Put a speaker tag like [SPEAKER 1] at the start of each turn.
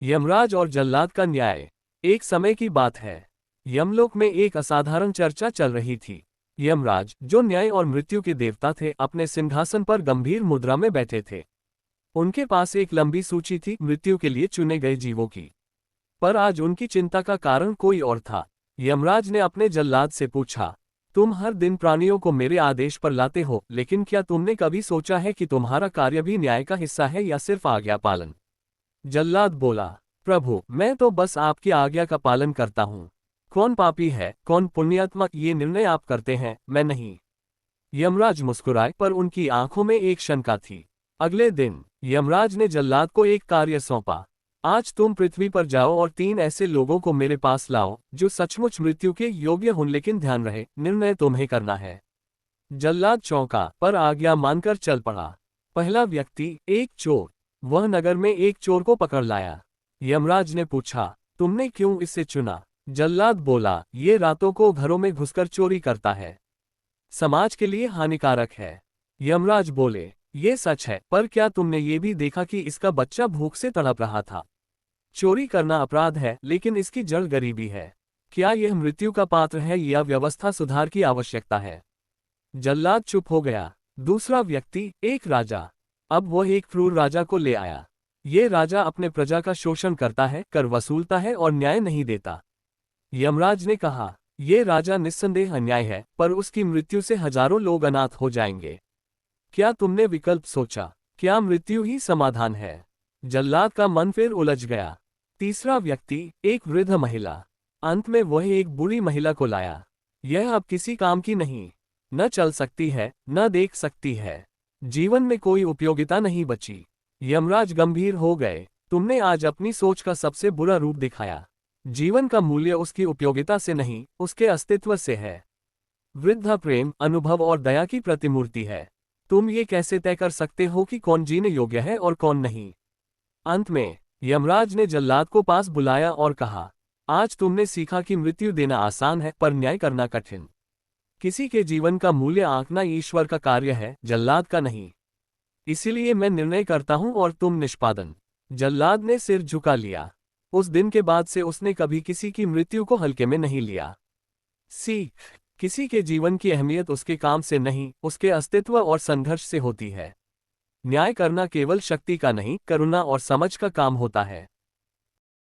[SPEAKER 1] यमराज और जल्लाद का न्याय। एक समय की बात है। यमलोक में एक असाधारण चर्चा चल रही थी। यमराज, जो न्याय और मृत्यु के देवता थे, अपने सिंहासन पर गंभीर मुद्रा में बैठे थे। उनके पास एक लंबी सूची थी मृत्यु के लिए चुने गए जीवों की। पर आज उनकी चिंता का कारण कोई और था। यमराज ने अपने जल्लाद से पूछा, तुम हर दिन प्राणियों को मेरे आदेश पर लाते हो, लेकिन क्या तुमने कभी सोचा है कि तुम्हारा कार्य भी न्याय का हिस्सा है या सिर्फ आज्ञा पालन? जल्लाद बोला, प्रभु, मैं तो बस आपकी आज्ञा का पालन करता हूँ। कौन पापी है, कौन पुण्यात्मा, ये निर्णय आप करते हैं, मैं नहीं। यमराज मुस्कुराए, पर उनकी आंखों में एक शंका थी। अगले दिन यमराज ने जल्लाद को एक कार्य सौंपा। आज तुम पृथ्वी पर जाओ और 3 ऐसे लोगों को मेरे पास लाओ जो सचमुच मृत्यु के योग्य हों, लेकिन ध्यान रहे, निर्णय तुम्हें करना है। जल्लाद चौंका, पर आज्ञा मानकर चल पड़ा। पहला व्यक्ति, एक चोर। वह नगर में एक चोर को पकड़ लाया। यमराज ने पूछा, तुमने क्यों इसे चुना? जल्लाद बोला, ये रातों को घरों में घुसकर चोरी करता है, समाज के लिए हानिकारक है। यमराज बोले, ये सच है, पर क्या तुमने ये भी देखा कि इसका बच्चा भूख से तड़प रहा था? चोरी करना अपराध है, लेकिन इसकी जड़ गरीबी है। क्या यह मृत्यु का पात्र है या व्यवस्था सुधार की आवश्यकता है? जल्लाद चुप हो गया। दूसरा व्यक्ति, एक राजा। अब वह एक क्रूर राजा को ले आया। ये राजा अपने प्रजा का शोषण करता है, कर वसूलता है और न्याय नहीं देता। यमराज ने कहा, ये राजा निस्संदेह अन्याय है, पर उसकी मृत्यु से हजारों लोग अनाथ हो जाएंगे। क्या तुमने विकल्प सोचा? क्या मृत्यु ही समाधान है? जल्लाद का मन फिर उलझ गया। तीसरा व्यक्ति, एक वृद्ध महिला। अंत में वह एक बूढ़ी महिला को लाया। यह अब किसी काम की नहीं, न चल सकती है, न देख सकती है। जीवन में कोई उपयोगिता नहीं बची। यमराज गंभीर हो गए, तुमने आज अपनी सोच का सबसे बुरा रूप दिखाया। जीवन का मूल्य उसकी उपयोगिता से नहीं, उसके अस्तित्व से है। वृद्धा प्रेम, अनुभव और दया की प्रतिमूर्ति है। तुम ये कैसे तय कर सकते हो कि कौन जीने योग्य है और कौन नहीं? अंत में यमराज ने जल्लाद को पास बुलाया और कहा, आज तुमने सीखा कि मृत्यु देना आसान है, पर न्याय करना कठिन। किसी के जीवन का मूल्य आंकना ईश्वर का कार्य है, जल्लाद का नहीं। इसीलिए मैं निर्णय करता हूं और तुम निष्पादन। जल्लाद ने सिर झुका लिया। उस दिन के बाद से उसने कभी किसी की मृत्यु को हल्के में नहीं लिया। सीख, किसी के जीवन की अहमियत उसके काम से नहीं, उसके अस्तित्व और संघर्ष से होती है। न्याय करना केवल शक्ति का नहीं, करुणा और समझ का काम होता है।